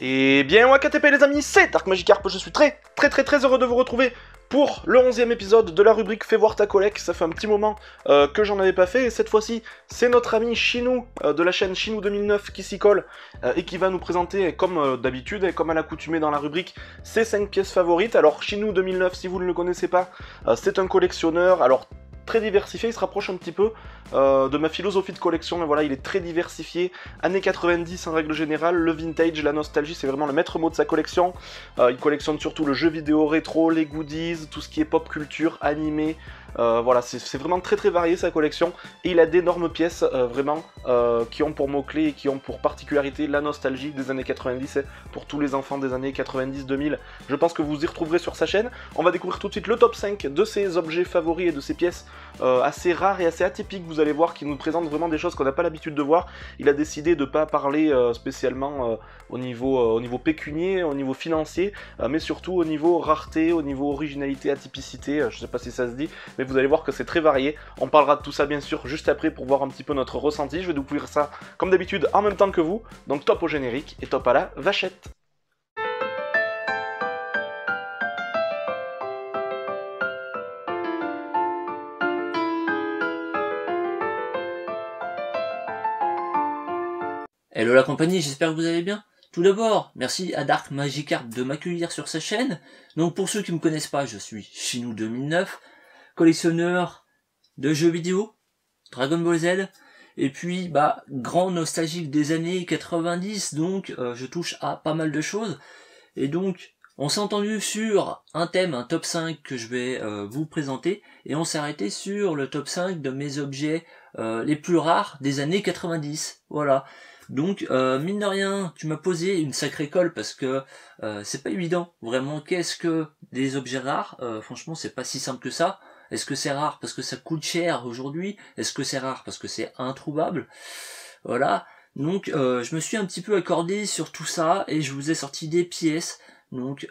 Et bien WKTP les amis, c'est Dark Magikarp, je suis très heureux de vous retrouver pour le 11e épisode de la rubrique Fais voir ta collègue. Ça fait un petit moment que j'en avais pas fait, et cette fois-ci c'est notre ami Chinou de la chaîne Chinou 2009 qui s'y colle et qui va nous présenter comme d'habitude et comme à l'accoutumée dans la rubrique ses 5 pièces favorites. Alors Chinou 2009, si vous ne le connaissez pas, c'est un collectionneur, alors très diversifié, il se rapproche un petit peu de ma philosophie de collection, mais voilà, il est très diversifié, années 90 en règle générale, le vintage, la nostalgie, c'est vraiment le maître mot de sa collection. Il collectionne surtout le jeu vidéo rétro, les goodies, tout ce qui est pop culture, animé, voilà, c'est vraiment très varié sa collection, et il a d'énormes pièces, vraiment, qui ont pour mots-clés et qui ont pour particularité la nostalgie des années 90, pour tous les enfants des années 90-2000, je pense que vous y retrouverez sur sa chaîne. On va découvrir tout de suite le top 5 de ses objets favoris et de ses pièces assez rares et assez atypiques, vous allez voir, qui nous présente vraiment des choses qu'on n'a pas l'habitude de voir. Il a décidé de ne pas parler spécialement au niveau pécunier, au niveau financier, mais surtout au niveau rareté, au niveau originalité, atypicité, je sais pas si ça se dit, mais vous allez voir que c'est très varié. On parlera de tout ça bien sûr juste après pour voir un petit peu notre ressenti. Je vais découvrir ça comme d'habitude en même temps que vous, donc top au générique et top à la vachette. Hello la compagnie, j'espère que vous allez bien. Tout d'abord, merci à Dark Magikarp de m'accueillir sur sa chaîne. Donc pour ceux qui me connaissent pas, je suis Chinou 2009, collectionneur de jeux vidéo, Dragon Ball Z, et puis grand nostalgique des années 90, donc je touche à pas mal de choses. Et donc on s'est entendu sur un thème, un top 5 que je vais vous présenter, et on s'est arrêté sur le top 5 de mes objets les plus rares des années 90. Voilà. Donc mine de rien, tu m'as posé une sacrée colle parce que c'est pas évident. Vraiment, qu'est-ce que des objets rares? Franchement, c'est pas si simple que ça. Est-ce que c'est rare parce que ça coûte cher aujourd'hui? Est-ce que c'est rare parce que c'est introuvable? Voilà. Donc je me suis un petit peu accordé sur tout ça et je vous ai sorti des pièces donc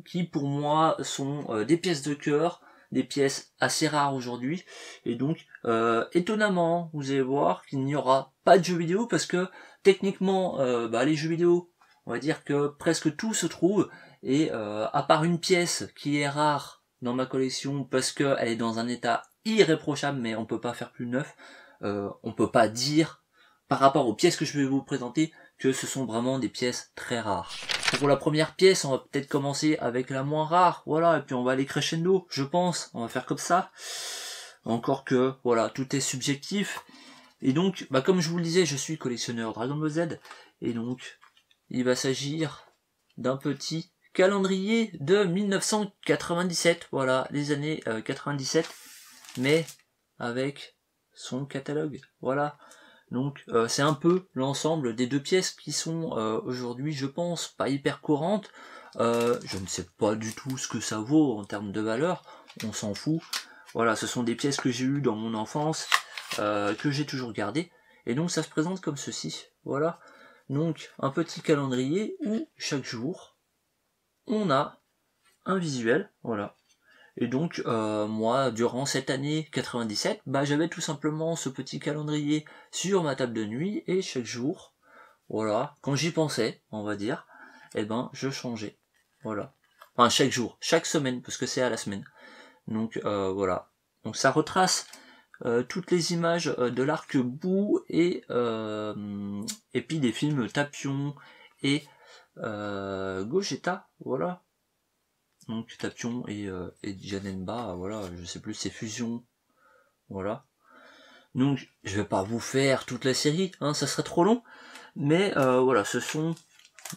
qui pour moi sont des pièces de cœur, des pièces assez rares aujourd'hui, et donc étonnamment vous allez voir qu'il n'y aura pas de jeux vidéo parce que techniquement les jeux vidéo, on va dire que presque tout se trouve, et à part une pièce qui est rare dans ma collection parce qu'elle est dans un état irréprochable, mais on peut pas faire plus neuf, on peut pas dire par rapport aux pièces que je vais vous présenter que ce sont vraiment des pièces très rares. Pour la première pièce, on va peut-être commencer avec la moins rare, voilà, et puis on va aller crescendo, je pense, on va faire comme ça. Encore que, voilà, tout est subjectif. Et donc, comme je vous le disais, je suis collectionneur Dragon Ball Z, et donc, il va s'agir d'un petit calendrier de 1997, voilà, les années 97, mais avec son catalogue, voilà. Donc c'est un peu l'ensemble des deux pièces qui sont aujourd'hui, je pense, pas hyper courantes. Je ne sais pas du tout ce que ça vaut en termes de valeur, on s'en fout. Voilà, ce sont des pièces que j'ai eues dans mon enfance, que j'ai toujours gardées, et donc ça se présente comme ceci. Voilà, donc un petit calendrier où chaque jour on a un visuel, voilà. Et donc moi, durant cette année 97, j'avais tout simplement ce petit calendrier sur ma table de nuit, et chaque jour, voilà, quand j'y pensais, on va dire, je changeais. Voilà. Enfin chaque jour, chaque semaine, parce que c'est à la semaine. Donc voilà. Donc ça retrace toutes les images de l'arc Boo et puis des films Tapion et Gogeta, voilà. Donc Tapion et Janemba, voilà, je sais plus, c'est Fusion, voilà. Donc je vais pas vous faire toute la série, hein, ça serait trop long, mais voilà, ce sont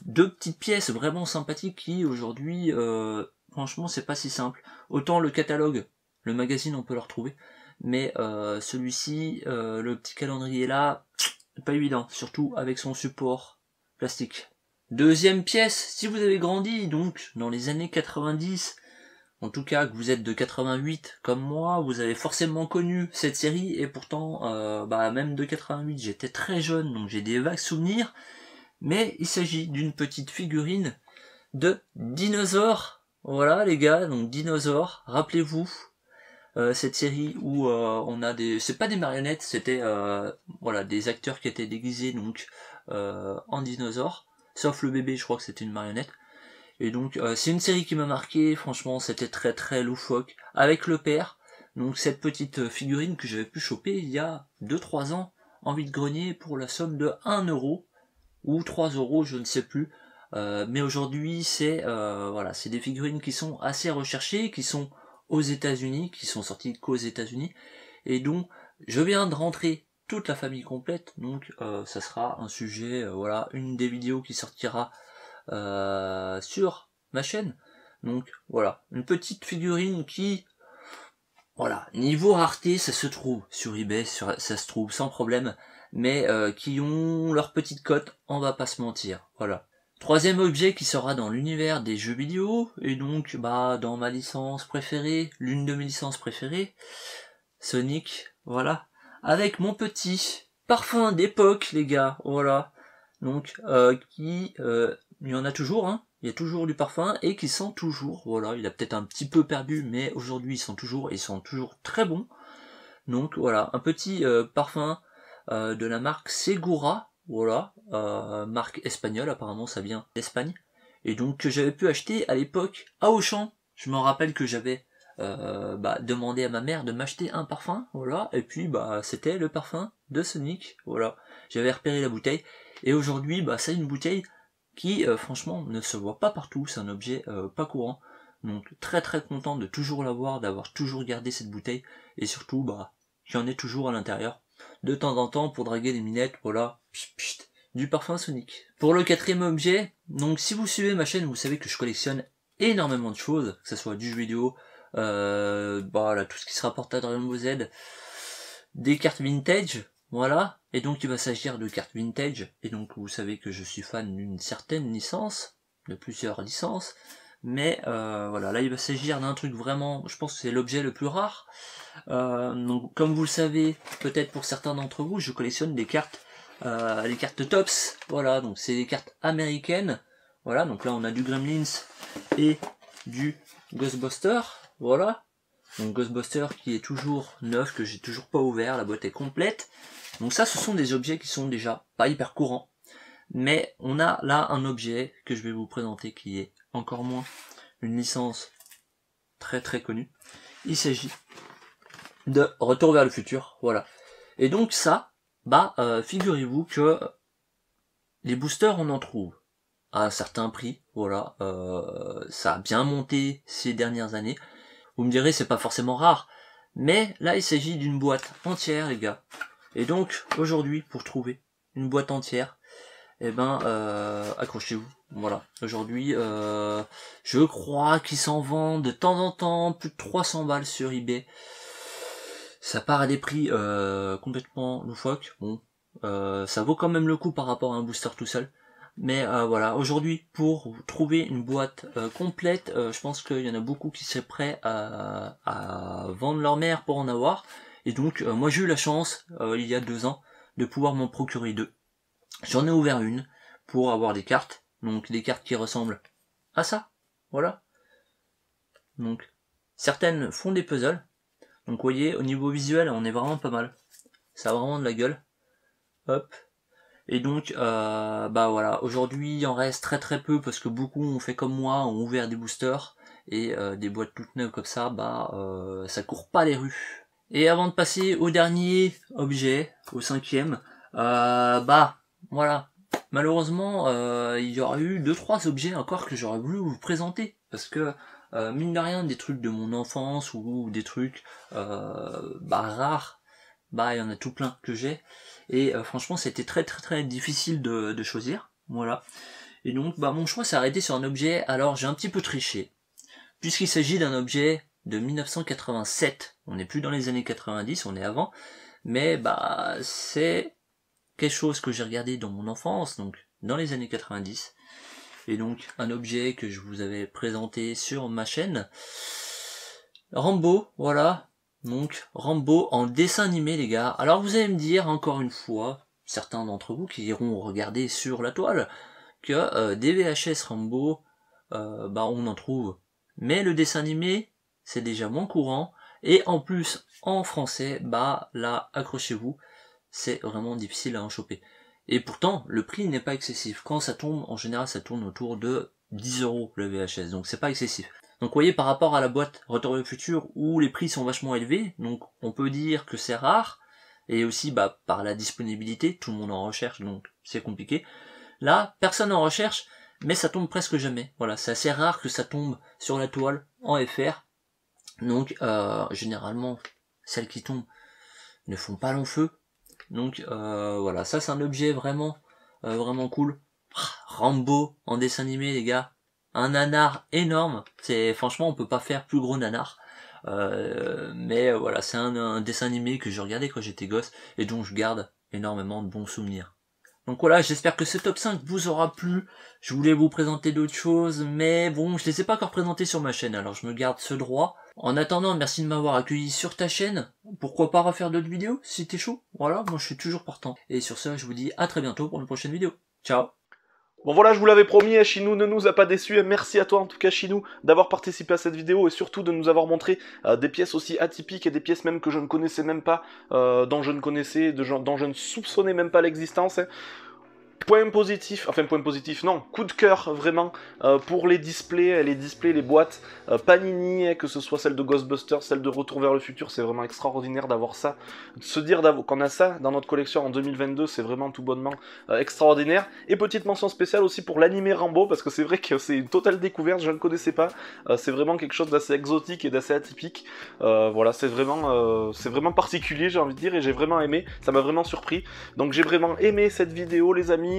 deux petites pièces vraiment sympathiques qui aujourd'hui, franchement, c'est pas si simple. Autant le catalogue, le magazine, on peut le retrouver, mais celui-ci, le petit calendrier là, pas évident, surtout avec son support plastique. Deuxième pièce, si vous avez grandi donc dans les années 90, en tout cas que vous êtes de 88 comme moi, vous avez forcément connu cette série, et pourtant même de 88 j'étais très jeune, donc j'ai des vagues souvenirs, mais il s'agit d'une petite figurine de dinosaure. Voilà les gars, donc dinosaure, rappelez-vous cette série où on a des, c'est pas des marionnettes, c'était des acteurs qui étaient déguisés donc en dinosaures. sauf le bébé, je crois que c'était une marionnette. Et donc c'est une série qui m'a marqué, franchement c'était très très loufoque, avec le père, donc cette petite figurine que j'avais pu choper il y a 2-3 ans en vide-grenier pour la somme de 1 euro, ou 3 euros, je ne sais plus. Mais aujourd'hui c'est voilà, c'est des figurines qui sont assez recherchées, qui sont aux États-Unis, qui sont sorties qu'aux États-Unis, et donc je viens de rentrer toute la famille complète, donc ça sera un sujet, voilà, une des vidéos qui sortira sur ma chaîne. Donc voilà, une petite figurine qui, voilà, niveau rareté, ça se trouve sur eBay, ça se trouve sans problème, mais qui ont leur petite cote, on va pas se mentir, voilà. Troisième objet qui sera dans l'univers des jeux vidéo, et donc bah dans ma licence préférée, l'une de mes licences préférées, Sonic, voilà, avec mon petit parfum d'époque les gars, voilà, donc il y en a toujours, hein, il y a toujours du parfum, et qui sent toujours, voilà, il a peut-être un petit peu perdu, mais aujourd'hui ils sont toujours très bons, donc voilà, un petit parfum de la marque Segura, voilà, marque espagnole, apparemment ça vient d'Espagne, et donc que j'avais pu acheter à l'époque à Auchan. Je me rappelle que j'avais demandé à ma mère de m'acheter un parfum, voilà, et puis bah c'était le parfum de Sonic, voilà, j'avais repéré la bouteille, et aujourd'hui bah c'est une bouteille qui franchement ne se voit pas partout, c'est un objet pas courant, donc très très content de toujours l'avoir, d'avoir toujours gardé cette bouteille, et surtout bah j'en ai toujours à l'intérieur, de temps en temps pour draguer des minettes, voilà, du parfum Sonic. Pour le quatrième objet, donc si vous suivez ma chaîne, vous savez que je collectionne énormément de choses, que ce soit du jeu vidéo, voilà, tout ce qui se rapporte à Dragon Ball Z, des cartes vintage, voilà, et donc il va s'agir de cartes vintage, et donc vous savez que je suis fan d'une certaine licence, de plusieurs licences, mais voilà, là il va s'agir d'un truc vraiment, je pense que c'est l'objet le plus rare. Donc comme vous le savez, peut-être pour certains d'entre vous, je collectionne des cartes, les cartes Topps, voilà, donc c'est des cartes américaines, voilà, donc là on a du Gremlins et du Ghostbuster, voilà, donc Ghostbuster qui est toujours neuf, que j'ai toujours pas ouvert, la boîte est complète, donc ça ce sont des objets qui sont déjà pas hyper courants, mais on a là un objet que je vais vous présenter qui est encore moins une licence très très connue, il s'agit de Retour vers le futur, voilà. Et donc ça, bah figurez-vous que les boosters on en trouve à un certain prix, voilà, ça a bien monté ces dernières années. Vous me direz c'est pas forcément rare, mais là il s'agit d'une boîte entière les gars. Et donc aujourd'hui pour trouver une boîte entière, eh ben accrochez-vous. Voilà, aujourd'hui je crois qu'ils s'en vendent de temps en temps plus de 300 balles sur eBay. Ça part à des prix complètement loufoques. Bon, ça vaut quand même le coup par rapport à un booster tout seul. Mais voilà, aujourd'hui, pour trouver une boîte complète, je pense qu'il y en a beaucoup qui seraient prêts à vendre leur mère pour en avoir. Et donc, moi j'ai eu la chance, il y a 2 ans, de pouvoir m'en procurer 2. J'en ai ouvert une pour avoir des cartes. Donc des cartes qui ressemblent à ça. Voilà. Donc, certaines font des puzzles. Donc vous voyez, au niveau visuel, on est vraiment pas mal. Ça a vraiment de la gueule. Hop. Et donc, bah voilà, aujourd'hui il en reste très très peu parce que beaucoup ont fait comme moi, ont ouvert des boosters et des boîtes toutes neuves comme ça, bah ça court pas les rues. Et avant de passer au dernier objet, au 5e, bah voilà, malheureusement il y aurait eu 2-3 objets encore que j'aurais voulu vous présenter parce que mine de rien, des trucs de mon enfance ou des trucs rares, bah il y en a tout plein que j'ai. Et franchement c'était très très très difficile de choisir. Voilà. Et donc bah mon choix s'est arrêté sur un objet, alors j'ai un petit peu triché. Puisqu'il s'agit d'un objet de 1987. On n'est plus dans les années 90, on est avant. Mais bah c'est quelque chose que j'ai regardé dans mon enfance, donc dans les années 90. Et donc un objet que je vous avais présenté sur ma chaîne. Rambo, voilà. Donc Rambo en dessin animé les gars. Alors vous allez me dire encore une fois, certains d'entre vous qui iront regarder sur la toile, que des VHS Rambo, bah on en trouve. Mais le dessin animé, c'est déjà moins courant. Et en plus en français, bah là accrochez-vous, c'est vraiment difficile à en choper. Et pourtant, le prix n'est pas excessif. Quand ça tombe, en général, ça tourne autour de 10 € le VHS, donc c'est pas excessif. Donc vous voyez, par rapport à la boîte Retour vers le futur, où les prix sont vachement élevés, donc on peut dire que c'est rare, et aussi par la disponibilité, tout le monde en recherche, donc c'est compliqué. Là, personne en recherche, mais ça tombe presque jamais. Voilà, c'est assez rare que ça tombe sur la toile en FR. Donc généralement, celles qui tombent ne font pas long feu. Donc voilà, ça c'est un objet vraiment cool. Rambo en dessin animé, les gars, un nanar énorme. C'est franchement, on peut pas faire plus gros nanar. Mais voilà, c'est un dessin animé que je regardais quand j'étais gosse et dont je garde énormément de bons souvenirs. Donc voilà, j'espère que ce top 5 vous aura plu. Je voulais vous présenter d'autres choses, mais bon, je les ai pas encore présentés sur ma chaîne, alors je me garde ce droit. En attendant, merci de m'avoir accueilli sur ta chaîne. Pourquoi pas refaire d'autres vidéos si t'es chaud. Voilà, moi je suis toujours partant. Et sur ce, je vous dis à très bientôt pour une prochaine vidéo. Ciao. Bon voilà, je vous l'avais promis, Chinou ne nous a pas déçus, et merci à toi en tout cas Chinou d'avoir participé à cette vidéo et surtout de nous avoir montré des pièces aussi atypiques et des pièces même que je ne connaissais même pas, dont je ne soupçonnais même pas l'existence. Point positif, non, coup de cœur vraiment pour les displays, les boîtes Panini, que ce soit celle de Ghostbusters, celle de Retour vers le futur, c'est vraiment extraordinaire d'avoir ça. De se dire qu'on a ça dans notre collection en 2022, c'est vraiment tout bonnement extraordinaire. Et petite mention spéciale aussi pour l'animé Rambo, parce que c'est vrai que c'est une totale découverte, je ne connaissais pas. C'est vraiment quelque chose d'assez exotique et d'assez atypique. Voilà, c'est vraiment particulier, j'ai envie de dire, et j'ai vraiment aimé, ça m'a vraiment surpris. Donc j'ai vraiment aimé cette vidéo, les amis.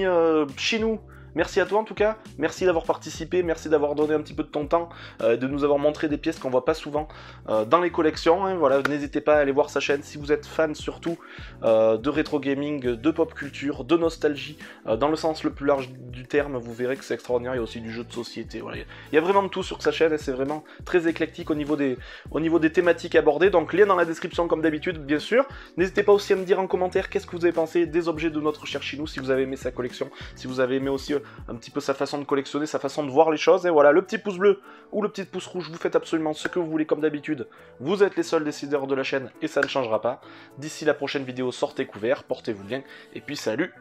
Chinou, merci à toi en tout cas, merci d'avoir participé, merci d'avoir donné un petit peu de ton temps, de nous avoir montré des pièces qu'on voit pas souvent dans les collections, hein, voilà, n'hésitez pas à aller voir sa chaîne si vous êtes fan surtout de rétro gaming, de pop culture, de nostalgie, dans le sens le plus large du terme, vous verrez que c'est extraordinaire, il y a aussi du jeu de société, voilà. Il y a vraiment de tout sur sa chaîne et c'est vraiment très éclectique au niveau des thématiques abordées, donc lien dans la description comme d'habitude bien sûr, n'hésitez pas aussi à me dire en commentaire qu'est-ce que vous avez pensé des objets de notre cher Chinou, si vous avez aimé sa collection, si vous avez aimé aussi un petit peu sa façon de collectionner, sa façon de voir les choses, et voilà, le petit pouce bleu ou le petit pouce rouge, vous faites absolument ce que vous voulez comme d'habitude, vous êtes les seuls décideurs de la chaîne et ça ne changera pas. D'ici la prochaine vidéo, sortez couverts, portez-vous bien, et puis salut.